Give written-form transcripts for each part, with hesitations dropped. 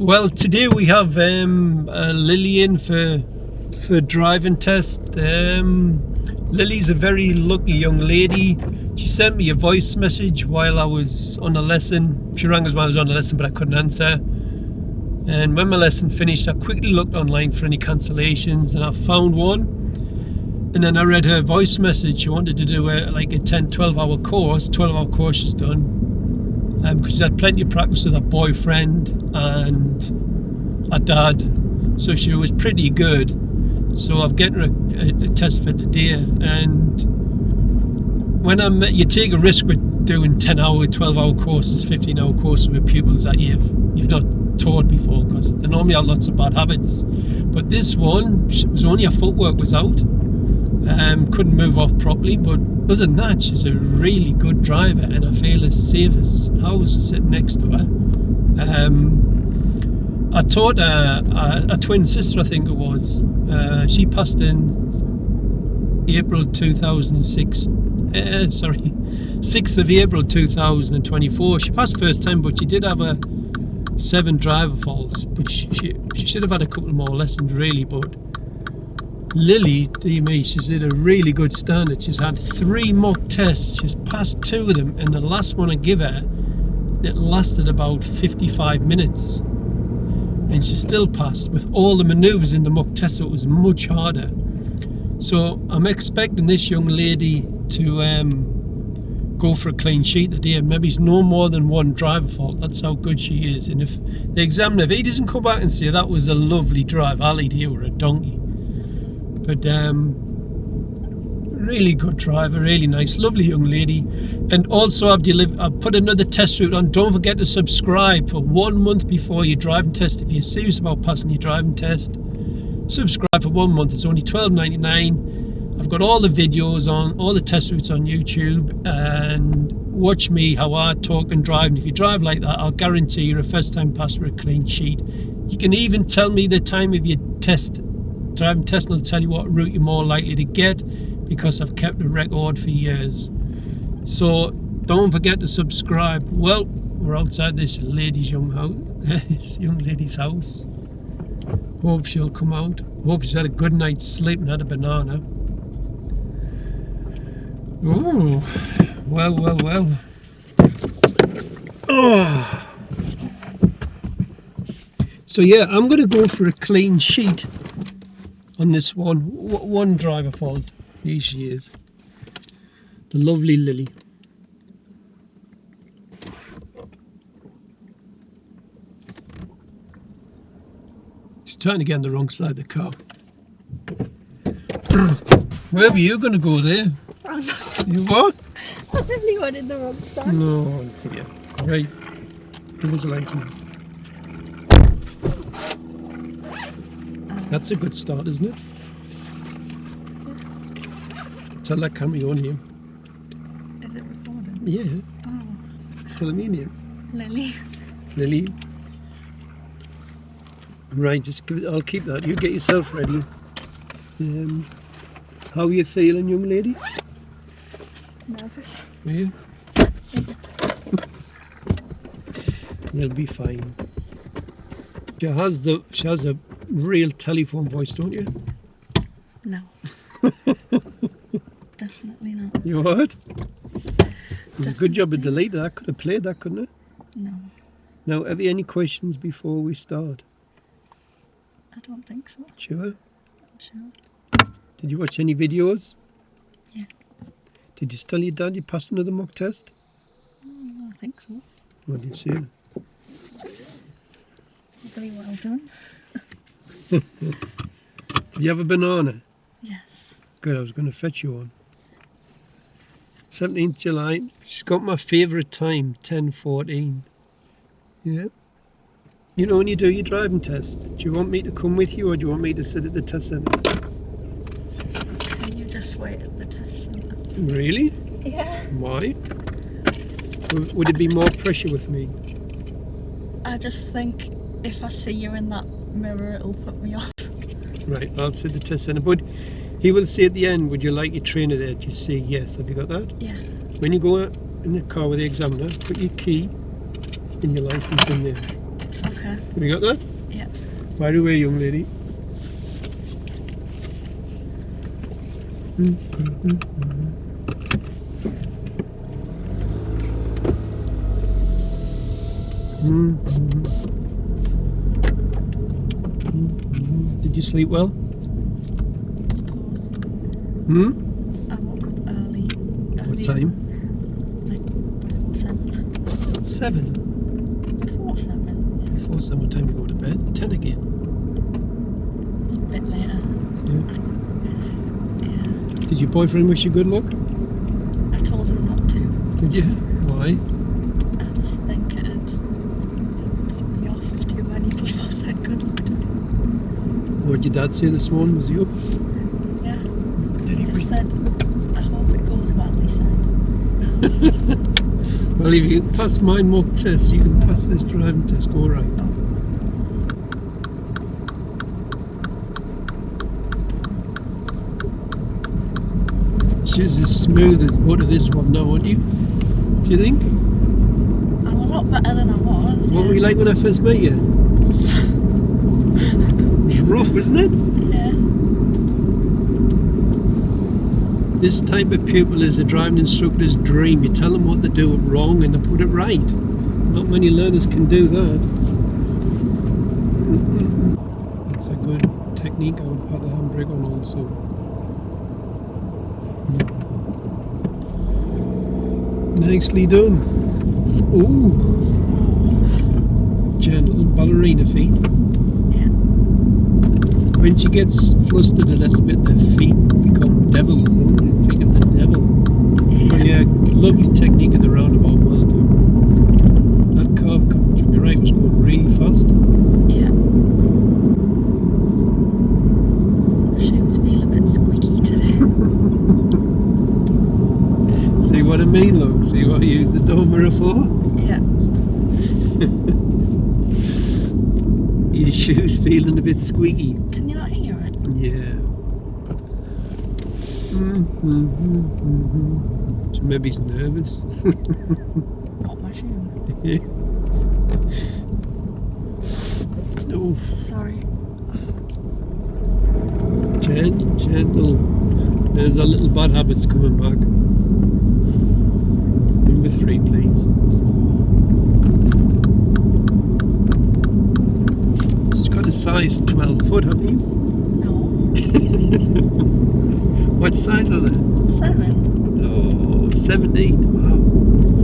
Well, today we have Lily in for driving test. Lily's a very lucky young lady. She sent me a voice message while I was on a lesson. She rang us while I was on a lesson, but I couldn't answer. And when my lesson finished, I quickly looked online for any cancellations, and I found one. And then I read her voice message. She wanted to do a 10-12 hour course. 12-hour course she's done. Because she's had plenty of practice with her boyfriend and her dad, so she was pretty good. So I've getting her a test for today. And when you take a risk with doing 10-hour, 12-hour courses, 15-hour courses with pupils that you've not taught before, because they normally have lots of bad habits. But this one, was only her footwork was out, couldn't move off properly, but other than that, she's a really good driver, and I feel as safe as house sitting next to her. I taught a twin sister, I think it was. She passed in April 2006. 6th of April 2024. She passed first time, but she did have 7 driver faults. But she should have had a couple more lessons, really. But Lily, dear me, she's at a really good standard. She's had 3 mock tests. She's passed 2 of them, and the last one I give her, it lasted about 55 minutes. And she still passed with all the manoeuvres in the mock test, so it was much harder. So I'm expecting this young lady to go for a clean sheet today. Maybe it's no more than 1 driver fault. That's how good she is. And if the examiner, if he doesn't come back and say that was a lovely drive, I'll eat here with a donkey. But really good driver, really nice, lovely young lady. And also I've put another test route on. Don't forget to subscribe for 1 month before your driving test. If you're serious about passing your driving test, subscribe for 1 month. It's only $12.99. I've got all the videos on, all the test routes on YouTube, and watch me how I talk and drive. And if you drive like that, I'll guarantee you're a first time passer with a clean sheet. You can even tell me the time of your driving test, and I'll tell you what route you're more likely to get, because I've kept a record for years. So don't forget to subscribe. Well, we're outside this young lady's house. Hope she'll come out. Hope she's had a good night's sleep and had a banana. Oh, well. Oh. So yeah, I'm going to go for a clean sheet on this one driver fault. Here she is, the lovely Lily. She's trying to get on the wrong side of the car. Where were you going to go there? Oh, no. You what? I really wanted the wrong side. No, dear. Right, give us a license. That's a good start, isn't it? Tell that camera your name. Is it recording? Yeah. Oh. Tell me your name. Lily. Lily. Right, just give it, I'll keep that. You get yourself ready. How are you feeling, young lady? Nervous. Are you? You'll be fine. She has a real telephone voice, don't you? No. Definitely not. You what? It was a good job of deleting that. I could have played that, couldn't I? No. Now, have you any questions before we start? I don't think so. Sure? I'm sure. Did you watch any videos? Yeah. Did you tell your dad you passed another mock test? I think so. What did you say? Very well done. Did you have a banana? Yes. Good, I was going to fetch you one. 17th July. She's got my favourite time, 10:14. Yeah. You know when you do your driving test, do you want me to come with you, or do you want me to sit at the test centre? Can you just wait at the test centre? Really? Yeah. Why? Would it be more pressure with me? I just think if I see you in that mirror, it'll put me off. Right, I'll sit at the test centre. But he will say at the end, would you like your trainer there? Do you say yes? Have you got that? Yeah. When you go in the car with the examiner, put your key and your licence in there. Okay. Okay. Have you got that? Yeah. Fire away, young lady. Did you sleep well? Suppose. Hmm? I woke up early. What time? Like 7. 7. Before 7. Before 7, what time to go to bed? 10 again. A bit later. Yeah. Yeah. Did your boyfriend wish you good luck? I told him not to. Did you? Why? I just think it'd put me off if too many people said good luck to me. What did your dad say this morning? Was he up? Yeah. Did He just said, I hope it goes well, he said. Well, if you pass my mock test, you can pass this driving test. Go right. She's as smooth as butter this one now, aren't you? Do you think? I'm a lot better than I was. What were you like when I first met you? It was rough, wasn't it? Yeah. This type of pupil is a driving instructor's dream. You tell them what to do wrong and they put it right. Not many learners can do that. That's a good technique. I would put the handbrake on also. Nicely done. Ooh. Gentle ballerina feet. Yeah. When she gets flustered a little bit, the feet become devils, don't they? Feet of the devil. But yeah, lovely technique in the roundabout, well done. That curve coming from your right was going really fast. Yeah. Shoes feel a bit squeaky today. See what I mean, look? See what I use the door mirror for? Yeah. Your shoes feeling a bit squeaky. Can you not hear it? Yeah. So maybe he's nervous. Not my shoe. Yeah. Oh, Sorry. gentle. There's our little bad habits coming back. Number 3, please. She's got a size 12 foot, haven't you? No. What size are they? 7. Oh, 17. Wow.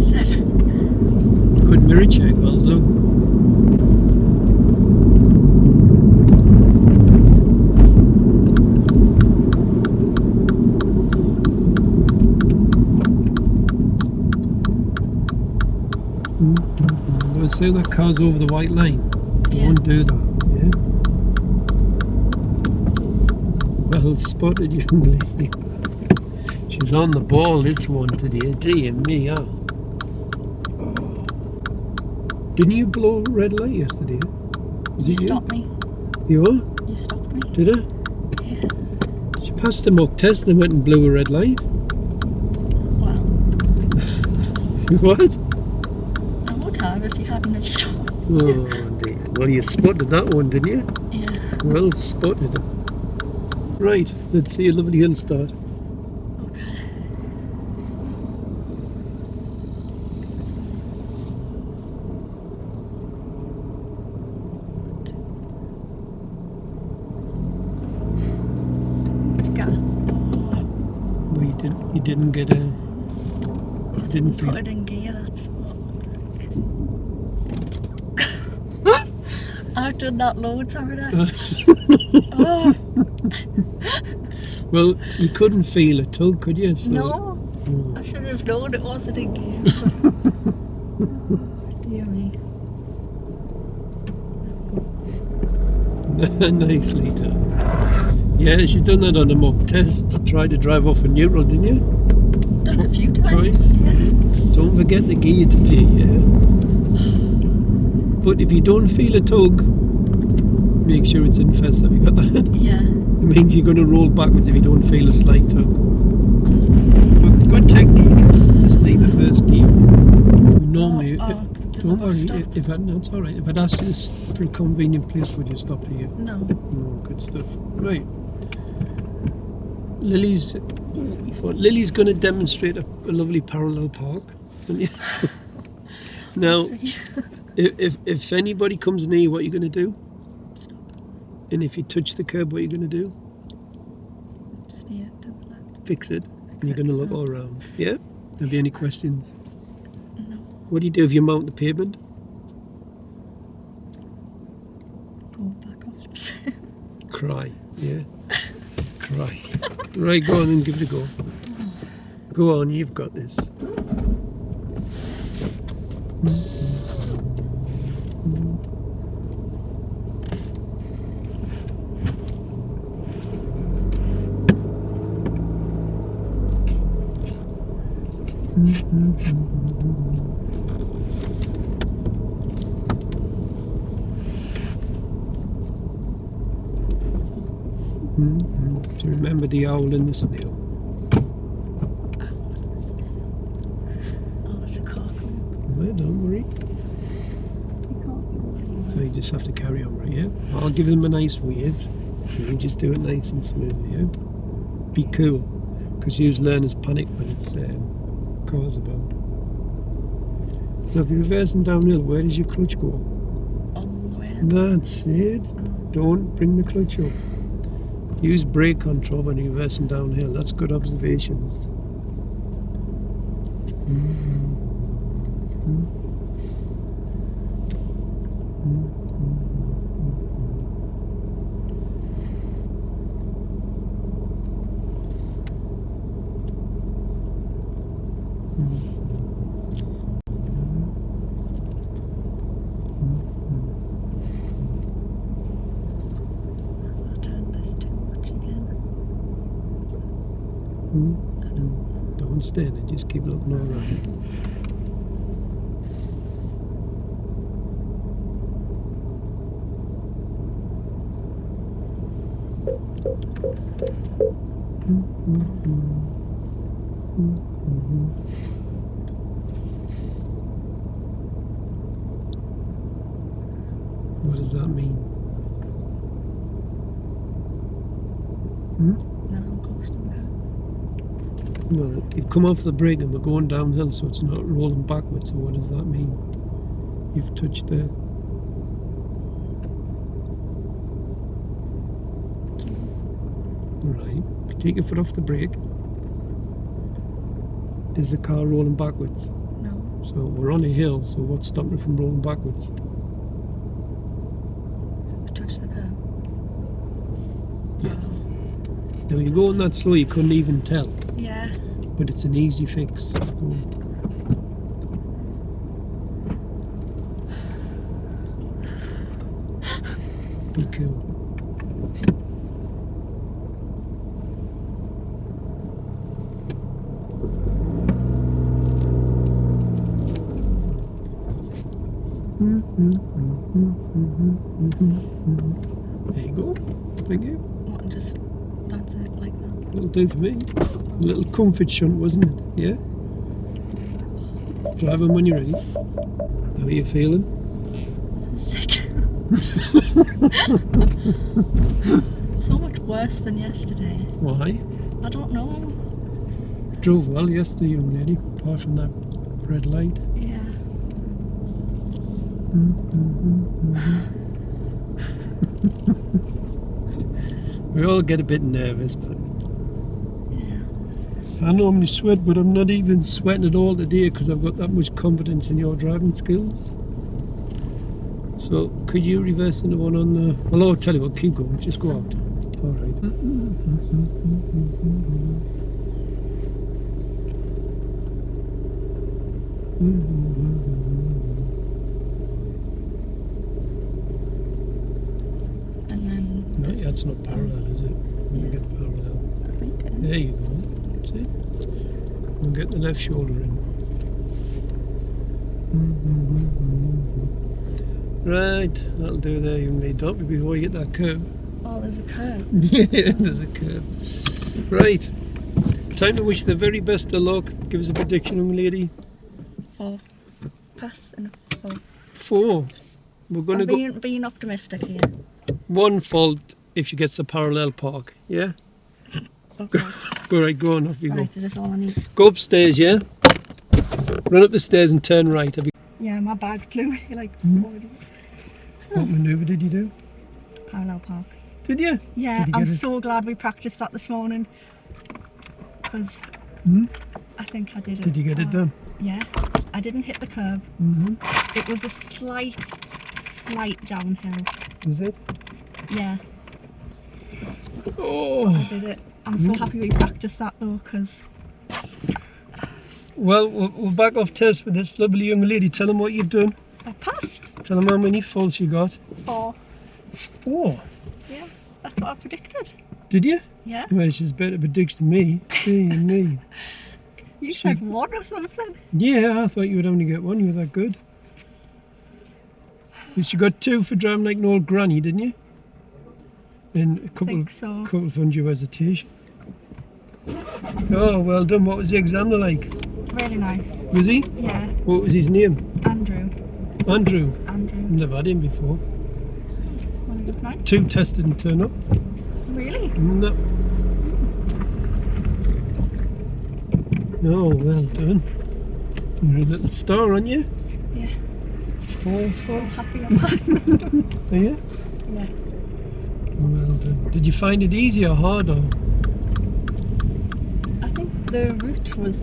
7. Good mirror check, well done. I was saying that car's over the white line. Yeah. Don't do that, yeah? Well spotted, young lady. She's on the ball, this one today. Dear me, oh. Didn't you blow a red light yesterday? Was You it you? stopped me. You what? You stopped me. Did I? Yeah. She passed the mock test and went and blew a red light. Well, What? I would have if you hadn't have stopped. Oh dear. Well, you spotted that one, didn't you? Yeah. Well spotted. Right, let's see a lovely hill start. Okay. Well, you didn't get a... Didn't feel... Put it in gear, that's what. I've done that loads already. Oh. Well, you couldn't feel a tug, could you? So... No. Oh. I should have known it wasn't in gear. Dear me. Nicely done. Yes, you done that on a mock test. You tried to drive off in neutral, didn't you? Done it a few times. Twice. Yeah. Don't forget the gear today, yeah? But if you don't feel a tug, make sure it's in first. Have you got that? Yeah. It means you're going to roll backwards if you don't feel a slight tug. But good technique. Just leave the first gear. Normally, Oh, there's a Don't bus worry, stop. no, it's alright. If I'd asked you for a convenient place, would you stop here? No. Oh, good stuff. Right. Lilly's going to demonstrate a lovely parallel park. Now, We'll see. if anybody comes near you, what are you going to do? Stop. And if you touch the curb, what are you going to do? Steer to the left. Fix it. And you're Exit. going to look all around. Yeah? Have you any questions? No. What do you do if you mount the pavement? Go back off. Cry. Yeah? Cry. Right, go on and give it a go. Go on, you've got this. Do you remember the owl and the snail? Oh, there's a car coming. Well, don't worry. You can't go. So you just have to carry on, right? Yeah. I'll give them a nice wave. You just do it nice and smooth. Yeah. Be cool, because you learners panic when it's cars about. Now, if you're reversing downhill, where does your clutch go? All the way. That's it. Don't bring the clutch up. Use brake control when you're reversing downhill. That's good observations. I turned this too much again. Don't stand it, just keep looking all around. What does that mean? Then I'm close to the car. Well, you've come off the brake and we're going downhill, so it's not rolling backwards. So what does that mean? You've touched the... Right. Take your foot off the brake. Is the car rolling backwards? No. So we're on a hill, so what's stopping it from rolling backwards? Touch the curb. Yes. Now you're going that slow, you couldn't even tell. Yeah. But it's an easy fix. Go. Be cool. There you go. Thank you. What, just, that's it, like that? That'll do for me. A little comfort shunt, wasn't it? Yeah? Drive on when you're ready. How are you feeling? Sick. So much worse than yesterday. Why? I don't know. Drove well yesterday, young lady, apart from that red light. Yeah. We all get a bit nervous, but Yeah. I normally sweat, but I'm not even sweating at all today because I've got that much confidence in your driving skills. So, could you reverse into one on the... Well, I'll tell you what, keep going, just go out. It's alright. And then. No, that's not parallel, is it? Let me get parallel. I think it is. There you go. That's it. And get the left shoulder in. Right, that'll do there, young lady. Don't be before you get that curve. Oh, there's a curve. Yeah, there's a curve. Right. Time to wish the very best of luck. Give us a prediction, young lady. For pass enough. 4. 4. We're going to go Being optimistic here. 1 fault if she gets the parallel park. Yeah. Okay. All right, go on. Off you go. Right, is this all I need? Go upstairs. Yeah. Run up the stairs and turn right. Have you... Yeah, my bag flew. Like, What manoeuvre did you do? parallel park. Did you? Yeah, Did you I'm get it? so glad we practiced that this morning. Because I think I did it. Did you get it done? Yeah. I didn't hit the curb. It was a slight downhill. Was it? Yeah. Oh. I did it. I'm so happy we practiced that though, because... Well, we're back off test with this lovely young lady. Tell them what you've done. I passed. Tell them how many faults you got. 4. 4? Yeah, that's what I predicted. Did you? Yeah. Well, she's better predicts than me. Me. You said 1 or something. Yeah, I thought you would only get 1. You were that good. But you got 2 for driving like an old granny, didn't you? And a I couple, think so. couple for undue hesitation. Oh, well done. What was the examiner like? Really nice. Was he? Yeah. What was his name? Andrew. Andrew. Andrew. Never had him before. Well, he was nice. 2 tests didn't turn up. Really? No. Oh, well done. You're a little star, aren't you? Yeah. 4 So faults. happy I passed. Are you? Yeah. Well done. Did you find it easy or hard or? I think the route was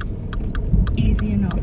easy enough.